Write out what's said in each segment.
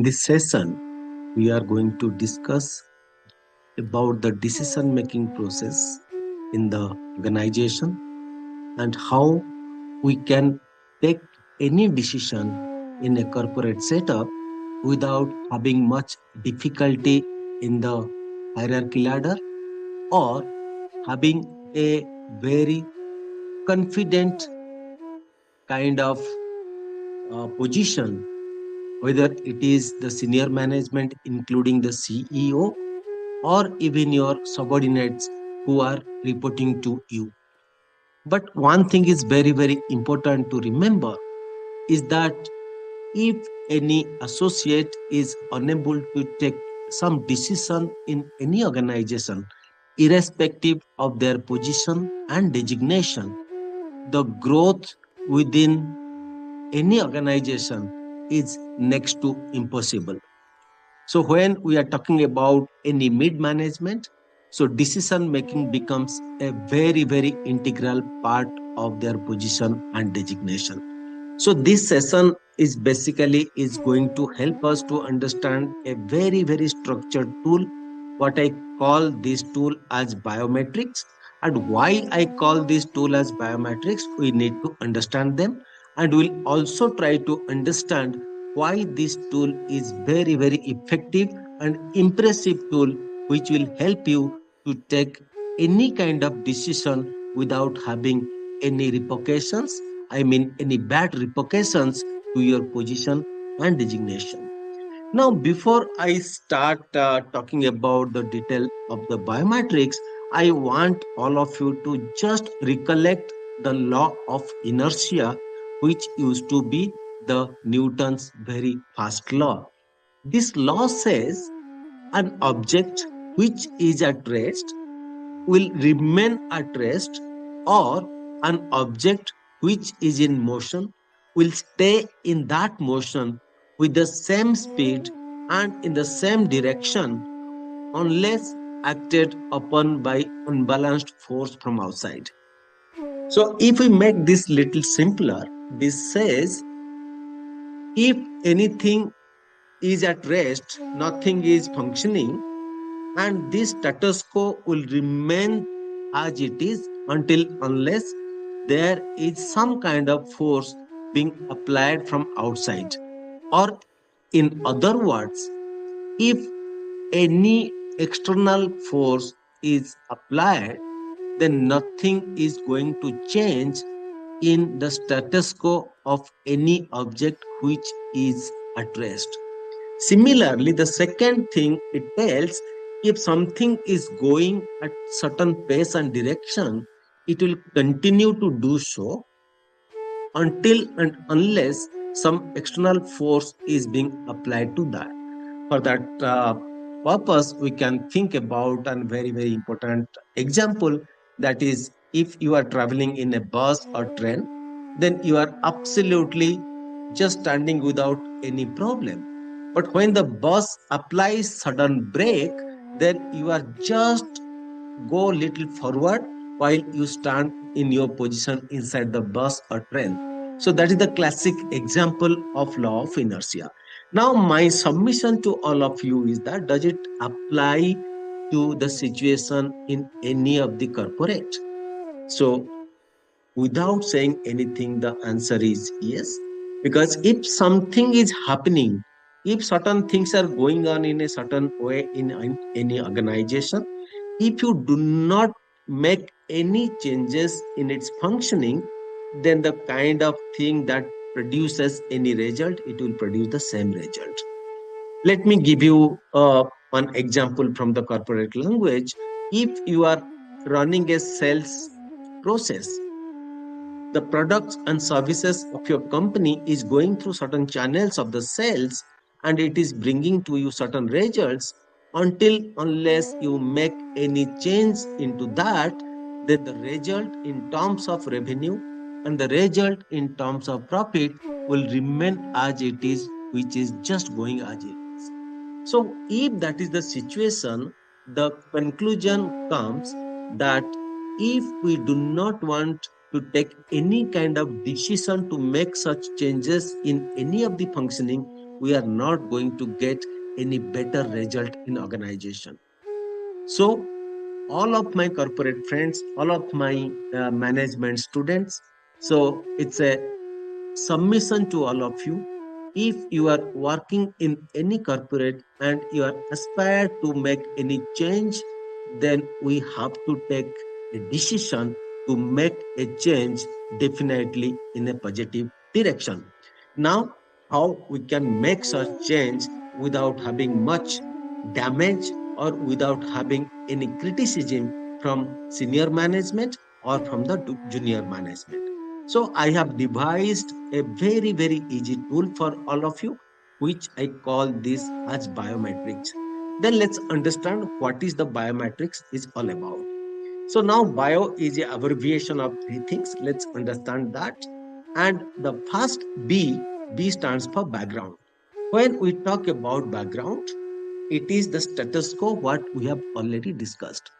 this session, we are going to discuss about the decision making process in the organization and how we can take any decision in a corporate setup without having much difficulty in the hierarchy ladder or having a very confident kind of position, whether it is the senior management, including the CEO, or even your subordinates who are reporting to you. But one thing is very, very important to remember is that if any associate is unable to take some decision in any organization, irrespective of their position and designation, the growth within any organization is next to impossible. So when we are talking about any mid management, so decision making becomes a very, very integral part of their position and designation. So this session is basically is going to help us to understand a very, very structured tool, what I call this tool as biometrics. And why I call this tool as biometrics, we need to understand them. And we'll also try to understand why this tool is very, very effective and impressive tool, which will help you to take any kind of decision without having any repercussions. I mean, any bad repercussions to your position and designation. Now, before I start talking about the detail of the biometrics, I want all of you to just recollect the law of inertia, which used to be the Newton's very first law. This law says an object which is at rest will remain at rest, or an object which is in motion will stay in that motion with the same speed and in the same direction unless acted upon by unbalanced force from outside. So if we make this little simpler, this says if anything is at rest, nothing is functioning, and this status quo will remain as it is until unless there is some kind of force being applied from outside. Or in other words, if any external force is applied, then nothing is going to change in the status quo of any object which is at rest. Similarly, the second thing it tells, if something is going at certain pace and direction, it will continue to do so until and unless some external force is being applied to that. For that purpose, we can think about a very, very important example, that is, if you are traveling in a bus or train, then you are absolutely just standing without any problem. But when the bus applies sudden brake, then you are just go little forward while you stand in your position inside the bus or train. So that is the classic example of law of inertia. Now, my submission to all of you is that does it apply to the situation in any of the corporate? So, without saying anything, the answer is yes. Because if something is happening, if certain things are going on in a certain way in any organization, if you do not make any changes in its functioning, then the kind of thing that produces any result, it will produce the same result. Let me give you one example from the corporate language. If you are running a sales process, the products and services of your company is going through certain channels of the sales, and it is bringing to you certain results. Until unless you make any change into that, then the result in terms of revenue and the result in terms of profit will remain as it is, which is just going as it is. So if that is the situation, the conclusion comes that if we do not want to take any kind of decision to make such changes in any of the functioning, we are not going to get any better result in organization. So all of my corporate friends, all of my management students, so it's a submission to all of you. If you are working in any corporate and you are aspired to make any change, then we have to take a decision to make a change definitely in a positive direction. Now, how we can make such change without having much damage or without having any criticism from senior management or from the junior management. So I have devised a very, very easy tool for all of you, which I call this as biometrics. Then let's understand what is the biometrics is all about. So now bio is a abbreviation of three things. Let's understand that. And the first B stands for background. When we talk about background, it is the status quo what we have already discussed.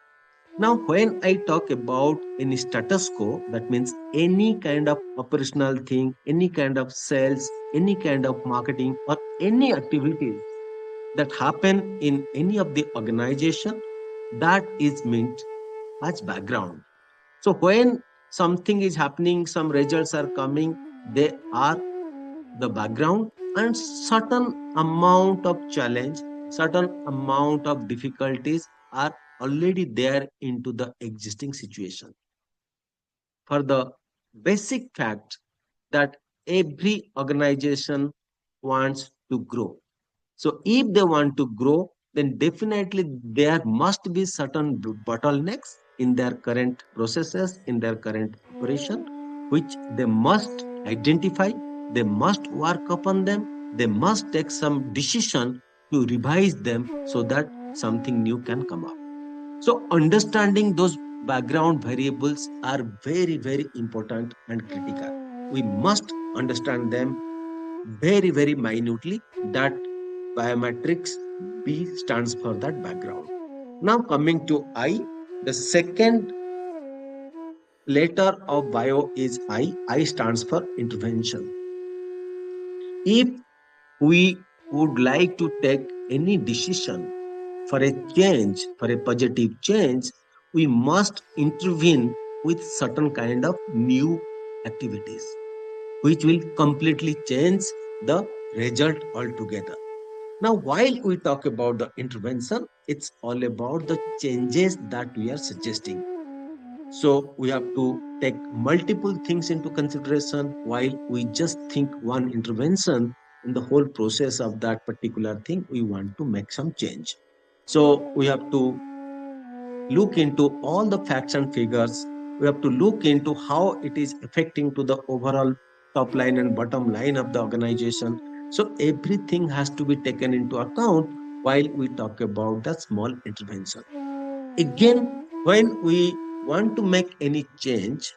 Now, when I talk about any status quo, that means any kind of operational thing, any kind of sales, any kind of marketing, or any activities that happen in any of the organization, that is meant as background. So when something is happening, some results are coming, they are the background, and certain amount of challenge, certain amount of difficulties are already there into the existing situation. For the basic fact that every organization wants to grow. So if they want to grow, then definitely there must be certain bottlenecks in their current processes, in their current operation, which they must identify, they must work upon them, they must take some decision to revise them so that something new can come up. So understanding those background variables are very, very important and critical. We must understand them very, very minutely. That biometrics B stands for that background. Now coming to I, the second letter of bio is I. I stands for intervention. If we would like to take any decision for a change, for a positive change, we must intervene with certain kind of new activities, which will completely change the result altogether. Now, while we talk about the intervention, it's all about the changes that we are suggesting. So we have to take multiple things into consideration while we just think one intervention in the whole process of that particular thing. We want to make some change. So we have to look into all the facts and figures. We have to look into how it is affecting to the overall top line and bottom line of the organization. So everything has to be taken into account while we talk about the small intervention. Again, when we want to make any change,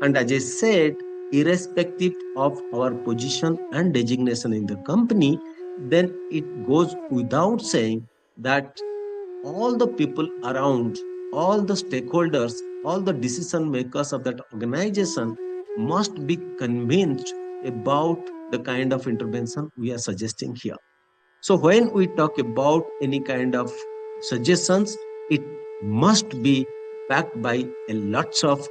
and as I said, irrespective of our position and designation in the company, then it goes without saying that all the people around, all the stakeholders, all the decision makers of that organization must be convinced about the kind of intervention we are suggesting here. So when we talk about any kind of suggestions, it must be backed by a lots of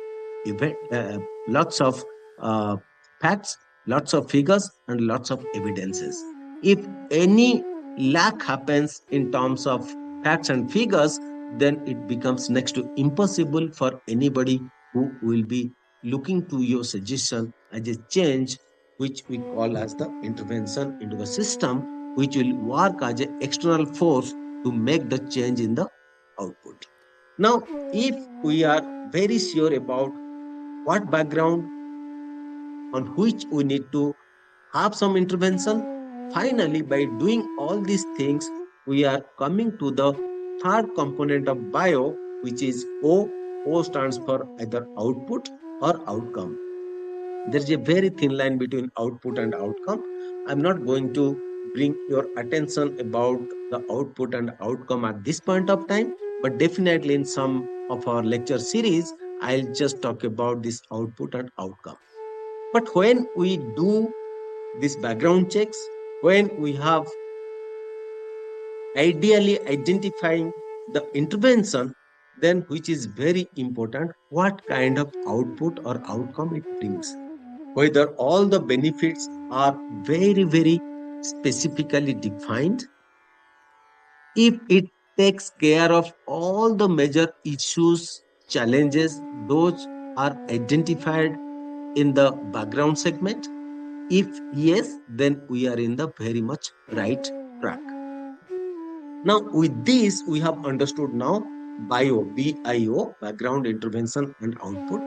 uh, facts, lots of figures, and lots of evidences. If any lack happens in terms of facts and figures, then it becomes next to impossible for anybody who will be looking to your suggestion as a change, which we call as the intervention into the system, which will work as an external force to make the change in the output. Now, if we are very sure about what background on which we need to have some intervention, finally, by doing all these things, we are coming to the third component of bio, which is O. O stands for either output or outcome. There is a very thin line between output and outcome. I'm not going to bring your attention about the output and outcome at this point of time, but definitely in some of our lecture series, I'll just talk about this output and outcome. But when we do these background checks, when we have ideally identifying the intervention, then which is very important, what kind of output or outcome it brings, whether all the benefits are very, very specifically defined, if it takes care of all the major issues, challenges, those are identified in the background segment. If yes, then we are in the very much right track. Now, with this, we have understood now BIO, background intervention and output.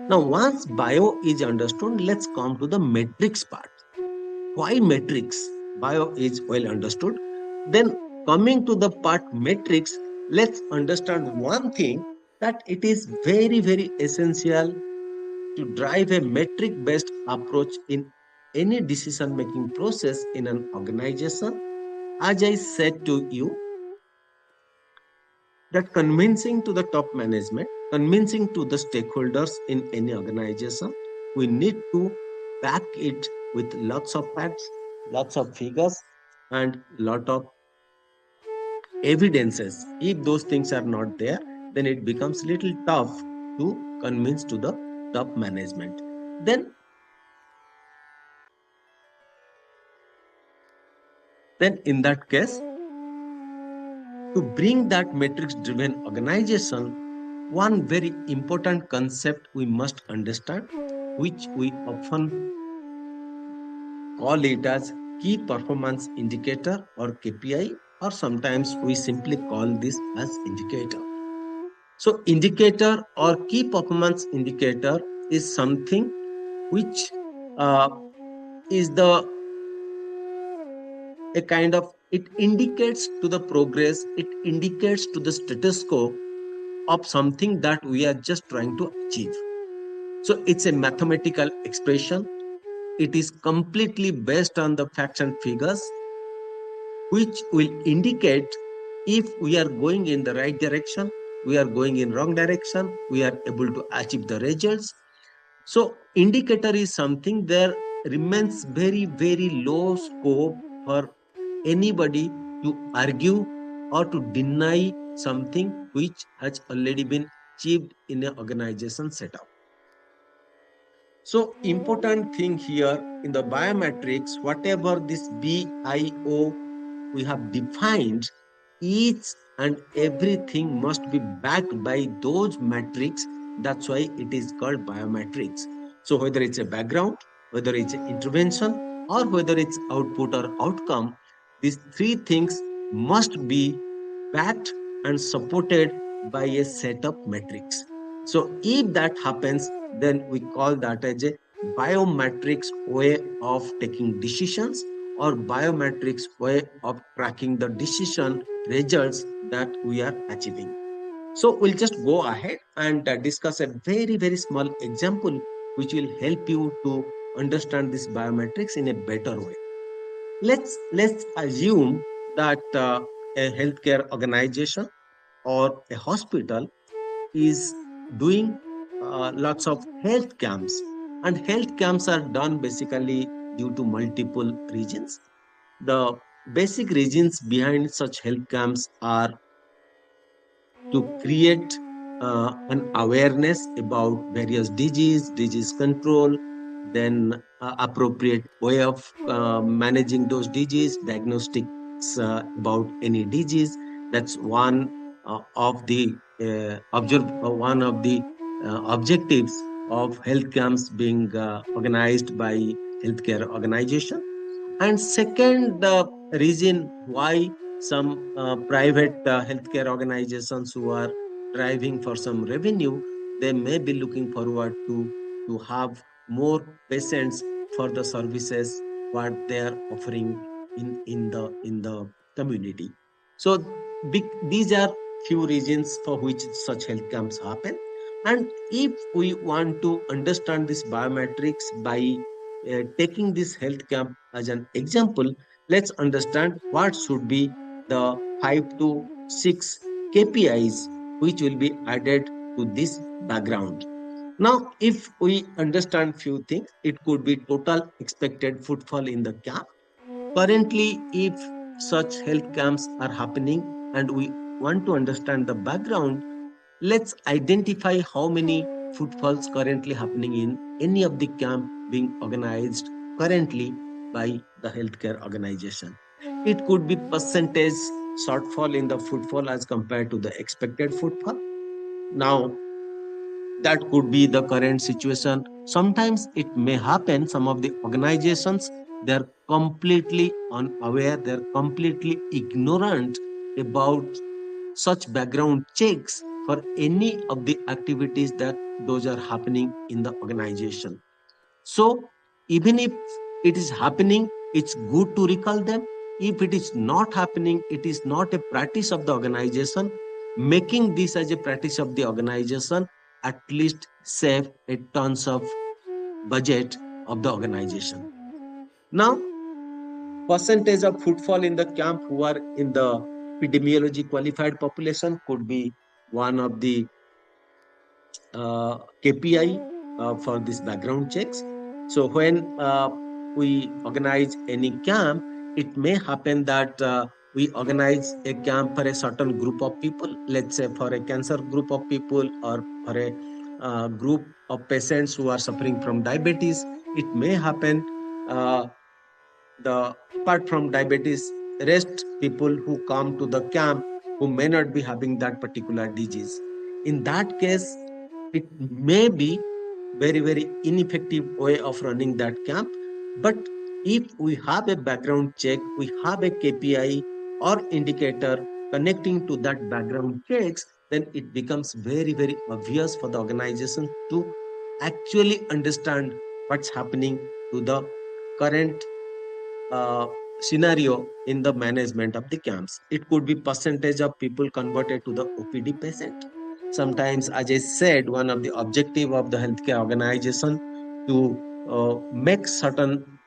Now, once bio is understood, let's come to the metrics part. Why metrics? Bio is well understood. Then coming to the part metrics, let's understand one thing, that it is very, very essential to drive a metric based approach in any decision making process in an organization. As I said to you, that convincing to the top management, convincing to the stakeholders in any organization, we need to back it with lots of facts, lots of figures, and lot of evidences. If those things are not there, then it becomes little tough to convince to the top management. Then, then in that case, to bring that metrics driven organization, one very important concept we must understand, which we often call it as key performance indicator or KPI, or sometimes we simply call this as indicator. So, indicator or key performance indicator is something which uh, is the a kind of, it indicates to the progress, it indicates to the status quo of something that we are just trying to achieve. So it's a mathematical expression. It is completely based on the facts and figures, which will indicate if we are going in the right direction, we are going in wrong direction, we are able to achieve the results. So indicator is something, there remains very, very low scope for anybody to argue or to deny something which has already been achieved in an organization setup. So important thing here in the biometrics, whatever this BIO we have defined, each and everything must be backed by those metrics. That's why it is called biometrics. So whether it's a background, whether it's an intervention, or whether it's output or outcome, these three things must be backed and supported by a set of metrics. So if that happens, then we call that as a biometrics way of taking decisions, or biometrics way of tracking the decision results that we are achieving. So we'll just go ahead and discuss a very, very small example which will help you to understand this biometrics in a better way. Let's assume that a healthcare organization or a hospital is doing lots of health camps, and health camps are done basically due to multiple reasons. The basic reasons behind such health camps are to create an awareness about various disease control, then appropriate way of managing those disease, diagnostics about any disease. That's one of the one of the objectives of health camps being organized by healthcare organization. And second, the reason why some private healthcare organizations who are driving for some revenue, they may be looking forward to have more patients for the services what they are offering in the community. So these are few reasons for which such health camps happen. And if we want to understand this biometrics by taking this health camp as an example, let's understand what should be the 5 to 6 KPIs which will be added to this background. Now, if we understand few things, it could be total expected footfall in the camp, Currently, if such health camps are happening and we want to understand the background, let's identify how many footfalls currently happening in any of the camp being organized currently by the healthcare organization. It could be percentage shortfall in the footfall as compared to the expected footfall. Now, that could be the current situation. Sometimes it may happen, some of the organizations, they're completely unaware, they're completely ignorant about such background checks for any of the activities that those are happening in the organization. So even if it is happening, it's good to recall them. If it is not happening, it is not a practice of the organization. Making this as a practice of the organization at least save a tons of budget of the organization. Now, percentage of footfall in the camp who are in the epidemiology qualified population could be one of the KPI for these background checks. So when we organize any camp, it may happen that we organize a camp for a certain group of people, let's say for a cancer group of people or for a group of patients who are suffering from diabetes. It may happen uh, the apart from diabetes, rest people who come to the camp who may not be having that particular disease. In that case, it may be very ineffective way of running that camp. But if we have a background check, we have a KPI or indicator connecting to that background checks, then it becomes very obvious for the organization to actually understand what's happening to the current uh, scenario in the management of the camps. It could be percentage of people converted to the OPD patient. Sometimes, as I said, one of the objective of the healthcare organization to make certain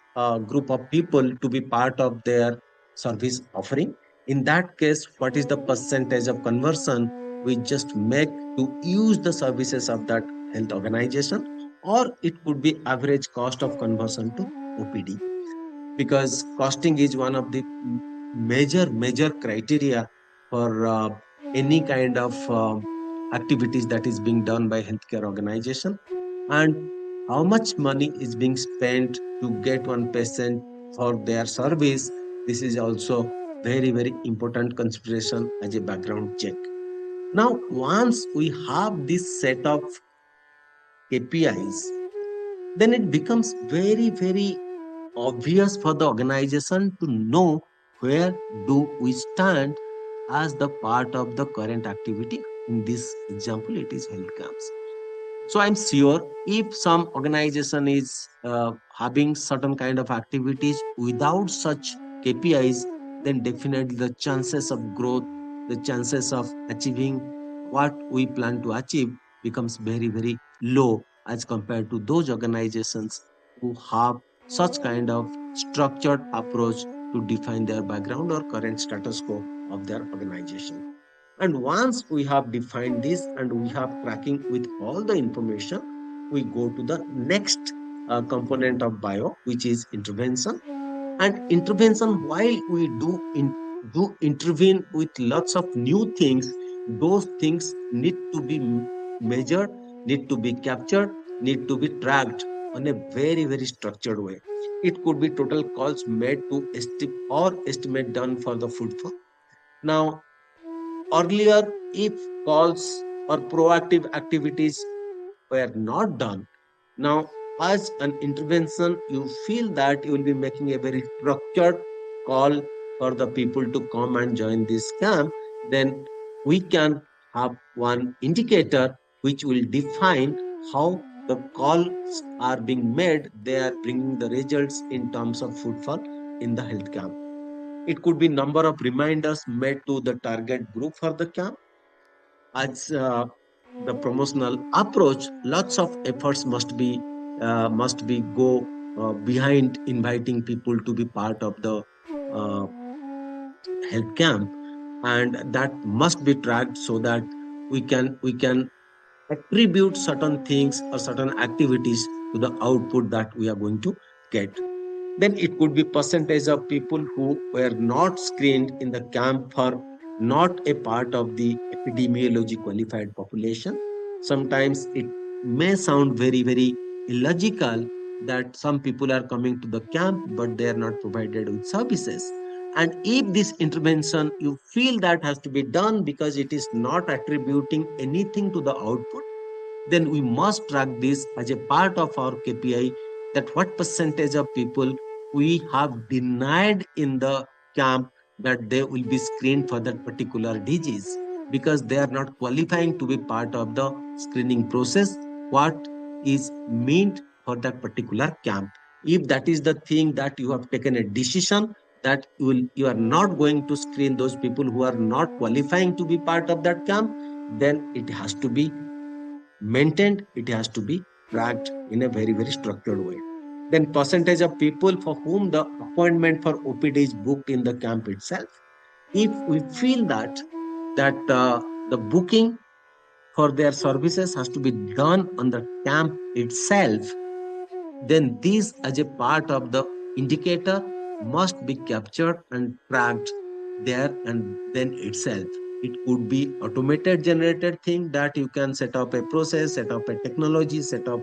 group of people to be part of their service offering. In that case, what is the percentage of conversion we just make to use the services of that health organization, or it could be average cost of conversion to OPD, because costing is one of the major criteria for any kind of activities that is being done by healthcare organization, and how much money is being spent to get one patient for their service. This is also very important consideration as a background check. Now, once we have this set of KPIs, then it becomes very obvious for the organization to know where do we stand as the part of the current activity. In this example, it is health camps. So I'm sure if some organization is having certain kind of activities without such KPIs, then definitely the chances of growth, the chances of achieving what we plan to achieve becomes very low as compared to those organizations who have such kind of structured approach to define their background or current status quo of their organization. And once we have defined this and we have tracking with all the information, we go to the next component of bio, which is intervention. And intervention, while we do intervene with lots of new things, those things need to be measured, need to be captured, need to be tracked on a very structured way. It could be total calls made to estimate done for the footfall. Now, earlier, if calls or proactive activities were not done, now as an intervention, you feel that you will be making a very structured call for the people to come and join this camp, then we can have one indicator which will define how the calls are being made. They are bringing the results in terms of footfall in the health camp. It could be number of reminders made to the target group for the camp. As the promotional approach, lots of efforts must be go behind inviting people to be part of the uh, health camp, and that must be tracked so that we can attribute certain things or certain activities to the output that we are going to get. Then it could be percentage of people who were not screened in the camp for not a part of the epidemiology qualified population. Sometimes it may sound very, very illogical that some people are coming to the camp, but they are not provided with services. And if this intervention you feel that has to be done because it is not attributing anything to the output, then we must track this as a part of our KPI, that what percentage of people we have denied in the camp that they will be screened for that particular disease because they are not qualifying to be part of the screening process, what is meant for that particular camp. If that is the thing that you have taken a decision that you are not going to screen those people who are not qualifying to be part of that camp, then it has to be maintained, it has to be tracked in a very, very structured way. Then percentage of people for whom the appointment for OPD is booked in the camp itself. If we feel that the booking for their services has to be done on the camp itself, then this as a part of the indicator must be captured and tracked there and then itself. It could be automated generated thing that you can set up a process, set up a technology, set up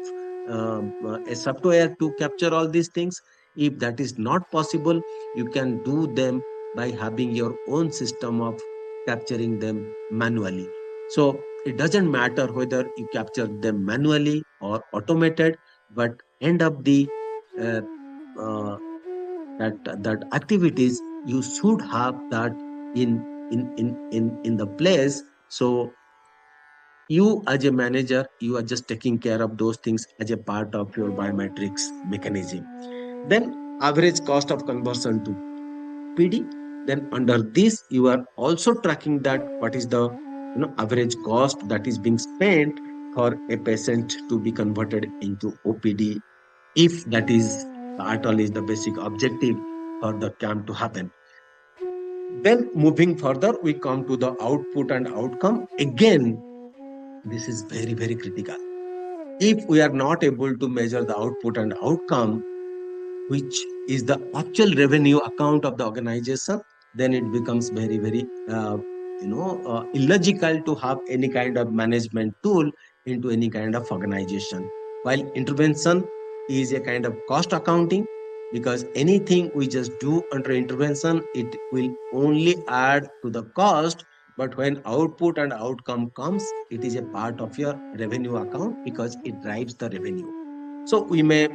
a software to capture all these things. If that is not possible, you can do them by having your own system of capturing them manually. So it doesn't matter whether you capture them manually or automated, but end of the uh, uh, that activities you should have that in the place. So you as a manager, you are just taking care of those things as a part of your biometrics mechanism. Then average cost of conversion to PD. Then under this you are also tracking that what is the average cost that is being spent for a patient to be converted into OPD, if that is at all is the basic objective for the camp to happen. Then moving further, we come to the output and outcome. Again, this is very, very critical. If we are not able to measure the output and outcome, which is the actual revenue account of the organization, then it becomes very, very illogical to have any kind of management tool into any kind of organization. While intervention is a kind of cost accounting, because anything we just do under intervention, it will only add to the cost. But when output and outcome comes, it is a part of your revenue account because it drives the revenue. So we may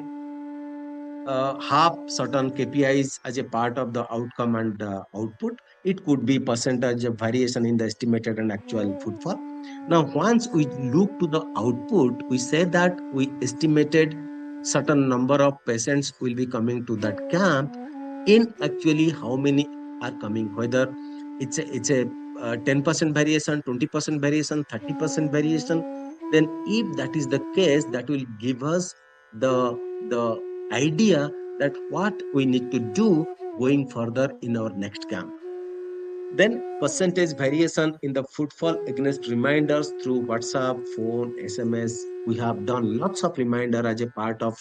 have certain KPIs as a part of the outcome and output. It could be percentage of variation in the estimated and actual footfall. Now, once we look to the output, we say that we estimated certain number of patients will be coming to that camp. In actually, how many are coming? Whether it's a 10% variation, 20% variation, 30% variation. Then, if that is the case, that will give us the idea that what we need to do going further in our next camp. Then percentage variation in the footfall against reminders through WhatsApp, phone, SMS. We have done lots of reminder as a part of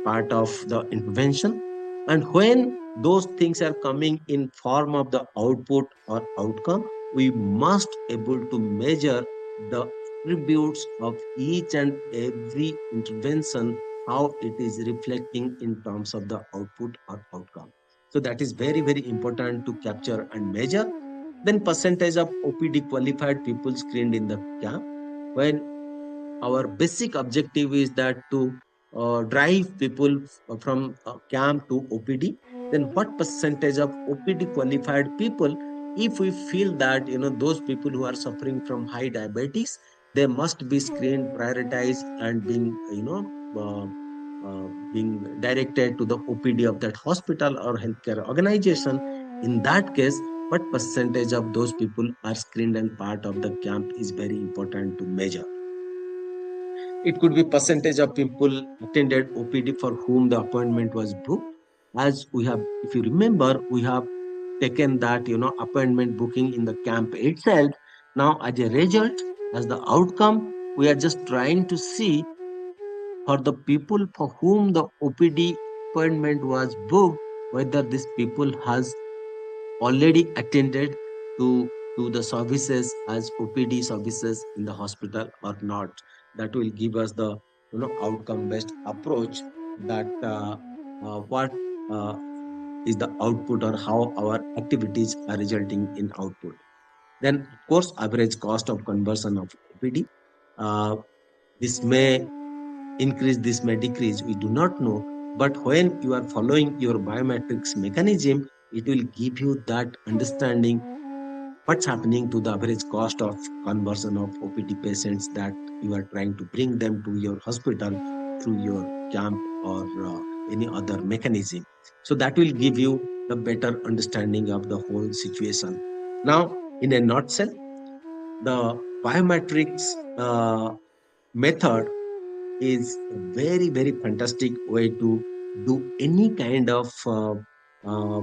the intervention. And when those things are coming in form of the output or outcome, we must able to measure the attributes of each and every intervention, how it is reflecting in terms of the output or outcome. So that is very, very important to capture and measure. Then percentage of OPD qualified people screened in the camp. When our basic objective is that to drive people from camp to OPD, then what percentage of OPD qualified people, if we feel that those people who are suffering from high diabetes, they must be screened, prioritized, and being directed to the OPD of that hospital or healthcare organization. In that case, what percentage of those people are screened and part of the camp is very important to measure. It could be percentage of people attended OPD for whom the appointment was booked. As we have, if you remember, we have taken that, appointment booking in the camp itself. Now, as a result, as the outcome, we are just trying to see for the people for whom the OPD appointment was booked, whether these people has already attended to the services as OPD services in the hospital or not. That will give us the outcome based approach that what uh, is the output or how our activities are resulting in output. Then, of course, average cost of conversion of OPD. Uh, this may increase, this may decrease, we do not know. But when you are following your biometrics mechanism, it will give you that understanding what's happening to the average cost of conversion of OPD patients that you are trying to bring them to your hospital through your camp or any other mechanism. So that will give you the better understanding of the whole situation. Now, in a nutshell, the biometrics method is a very, very fantastic way to do any kind of uh,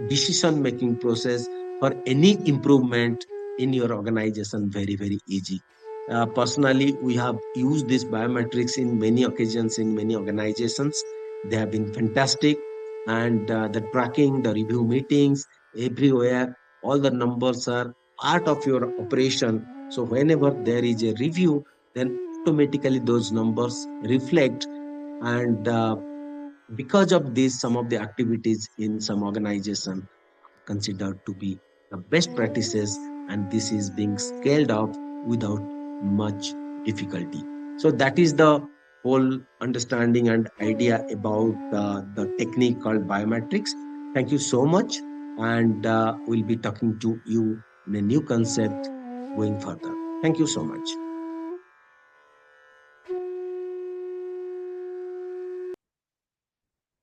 decision making process for any improvement in your organization very, very easy. Personally, we have used this biometrics in many occasions in many organizations. They have been fantastic, and the tracking, the review meetings, everywhere, all the numbers are part of your operation. So whenever there is a review, then automatically those numbers reflect, and because of this, some of the activities in some organization considered to be the best practices, and this is being scaled up without much difficulty. So that is the whole understanding and idea about the technique called biometrics. Thank you so much, and we'll be talking to you in a new concept going further. Thank you so much.